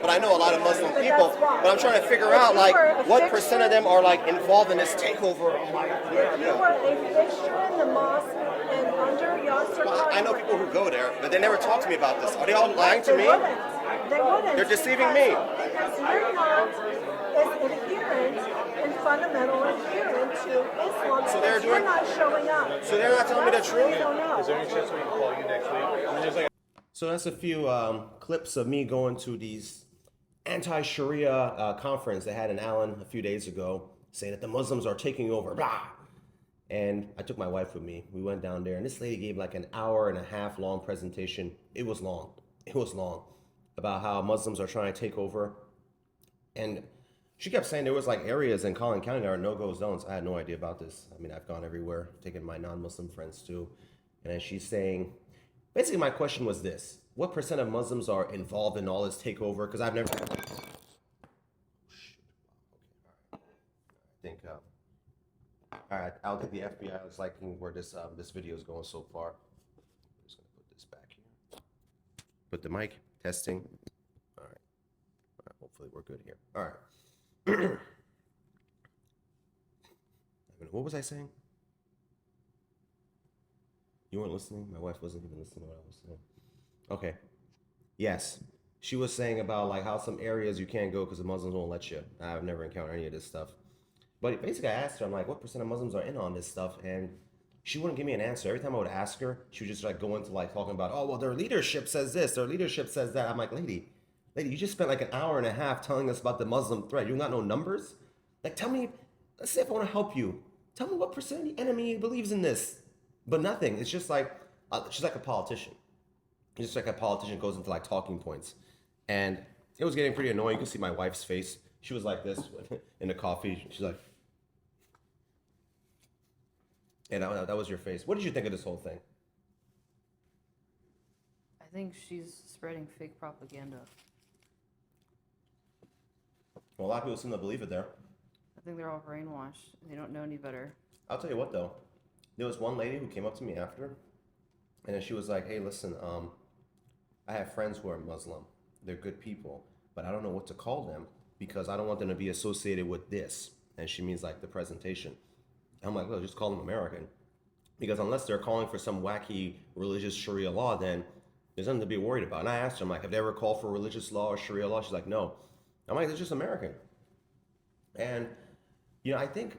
but I know a lot of Muslim But people. that's wrong. But I'm trying to figure out, like, what percent of them are, like, involved in this takeover? If you were a fixture in the mosque and under Yasser Well, I know people who go there, but they never talk to me about this. Are they all lying to They me? wouldn't. They wouldn't. They're deceiving me. Because you're not as adherent and fundamental adherent to Islam. So because you're not showing up. So they're not telling me the That's why truth? you don't know. Is there any chance we can call you next week? So that's a few clips of me going to these anti-sharia conference they had in Allen a few days ago, saying that the Muslims are taking over, blah. And I took my wife with me. We went down there, and this lady gave like an hour and a half long presentation. It was long. It was long, about how Muslims are trying to take over. And she kept saying there was like areas in Collin County that are no-go zones. I had no idea about this. I mean, I've gone everywhere, taken my non-Muslim friends too. And then she's saying, basically my question was this: what percent of Muslims are involved in all this takeover? Because I've never... I think... all right, I'll get the FBI. It's liking where this video is going so far. I'm just gonna put this back here. Put the mic testing. All right. Hopefully we're good here. All right. What was I saying? You weren't listening? My wife wasn't even listening to what I was saying. Okay. Yes. She was saying about like how some areas you can't go because the Muslims won't let you. I've never encountered any of this stuff. But basically I asked her, I'm like, what percent of Muslims are in on this stuff? And she wouldn't give me an answer. Every time I would ask her, she would just like go into like talking about, oh, well, their leadership says this, their leadership says that. I'm like, lady, you just spent like an hour and a half telling us about the Muslim threat. You got no numbers? Like, tell me, let's see if I want to help you. Tell me what percent of the enemy believes in this. But nothing. It's just like, she's like a politician. It's just like a politician goes into like talking points. And it was getting pretty annoying. You can see my wife's face. She was like this in the coffee. She's like, and that was your face. What did you think of this whole thing? I think she's spreading fake propaganda. Well, a lot of people seem to believe it there. I think they're all brainwashed. They don't know any better. I'll tell you what, though. There was one lady who came up to me after, and then she was like, hey, listen, I have friends who are Muslim. They're good people, but I don't know what to call them because I don't want them to be associated with this. And she means like the presentation. I'm like, well, just call them American. Because unless they're calling for some wacky religious Sharia law, then there's nothing to be worried about. And I asked her, I'm like, have they ever called for religious law or Sharia law? She's like, no. I'm like, they're just American. And, you know, I think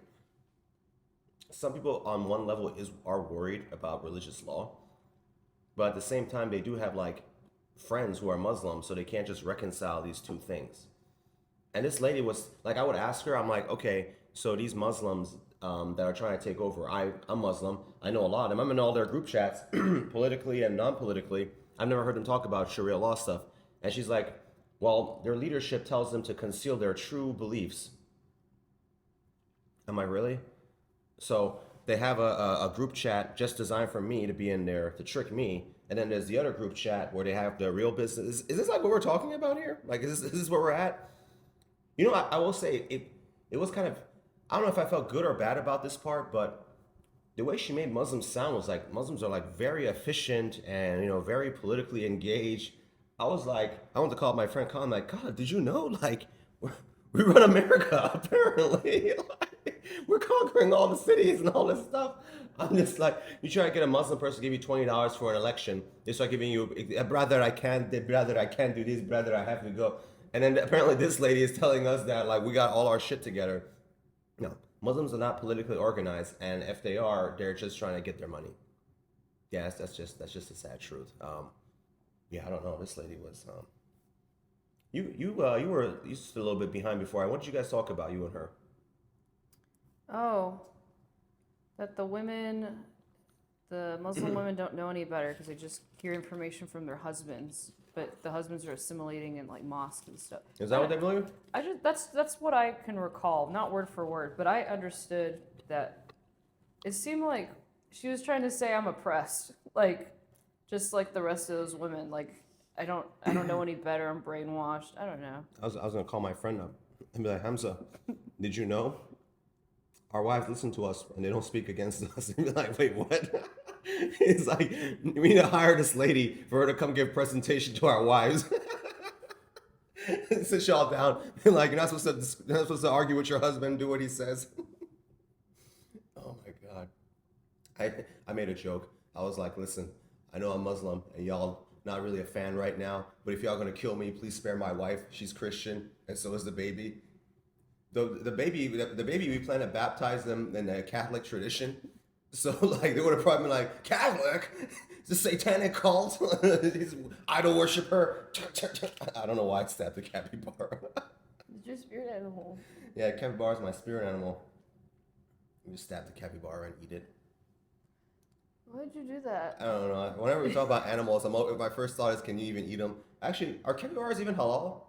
some people on one level are worried about religious law. But at the same time, they do have like friends who are Muslim, so they can't just reconcile these two things. And this lady was like, I would ask her, I'm like, okay, so these Muslims that are trying to take over, I'm Muslim, I know a lot of them. I'm in all their group chats, politically and non-politically. I've never heard them talk about Sharia law stuff. And she's like, well, their leadership tells them to conceal their true beliefs. Am I really? So they have a group chat just designed for me to be in there to trick me. And then there's the other group chat where they have the real business. Is this like what we're talking about here? Like, is this where we're at? You know, I will say it was kind of, I don't know if I felt good or bad about this part, but the way she made Muslims sound was like Muslims are like very efficient and, you know, very politically engaged. I was like, I wanted to call my friend Colin, like, God, did you know? Like, we run America, apparently. Like, we're conquering all the cities and all this stuff. I'm just like, you try to get a Muslim person to give you $20 for an election. They start giving you, brother, I can't do this, brother, I have to go. And then apparently this lady is telling us that, like, we got all our shit together. No, Muslims are not politically organized, and if they are, they're just trying to get their money. Yeah, that's just a sad truth. Yeah, I don't know. This lady was. You were just a little bit behind before. What did you guys talk about, you and her? Oh, that the Muslim women don't know any better because they just hear information from their husbands. But the husbands are assimilating in like mosques and stuff. Is that what they believe? That's what I can recall, not word for word, but I understood that it seemed like she was trying to say I'm oppressed, like just like the rest of those women. Like I don't know any better. I'm brainwashed. I don't know. I was gonna call my friend up and be like, Hamza, did you know? Our wives listen to us and they don't speak against us. And be like, wait, what? It's like, we need to hire this lady for her to come give presentation to our wives. Sit y'all down. Like you're not supposed to argue with your husband. Do what he says. Oh my God. I made a joke. I was like, listen, I know I'm Muslim and y'all not really a fan right now, but if y'all gonna kill me, please spare my wife. She's Christian and so is the baby. The baby we plan to baptize them in the Catholic tradition. So like they would have probably been like, Catholic? It's a satanic cult? He's idol worshiper. I don't know why I stabbed the capybara. It's your spirit animal. Yeah, capybara is my spirit animal. You just stab the capybara and eat it. Why'd you do that? I don't know. Whenever we talk about animals, my first thought is, can you even eat them? Actually, are capybaras even halal?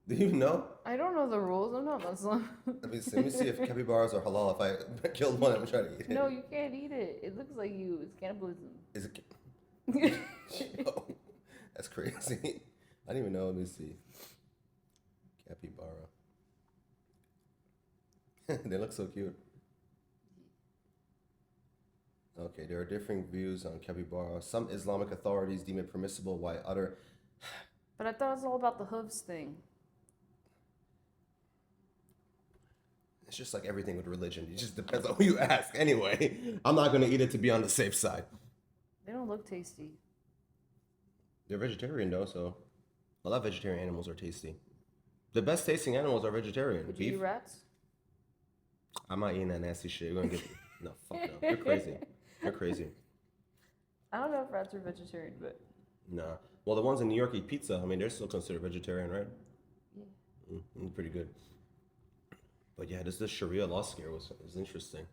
Do you even know? I don't know the rules. I'm not Muslim. Let me see if capybaras are halal. If I killed one, I'm trying to eat it. No, you can't eat it. It looks like you. It's cannibalism. Is it? Yo, that's crazy. I didn't even know. Let me see. Capybara. They look so cute. Okay, there are differing views on capybara. Some Islamic authorities deem it permissible, while other... But I thought it was all about the hooves thing. It's just like everything with religion. It just depends on who you ask. Anyway, I'm not going to eat it to be on the safe side. They don't look tasty. They're vegetarian, though, so... A lot of vegetarian animals are tasty. The best tasting animals are vegetarian. Would you eat rats? I'm not eating that nasty shit. You're going to get... No, fuck no. You're crazy. You're crazy. I don't know if rats are vegetarian, but... Nah. Well, the ones in New York eat pizza. I mean, they're still considered vegetarian, right? Yeah. Pretty good. But yeah, this Sharia law scare was interesting.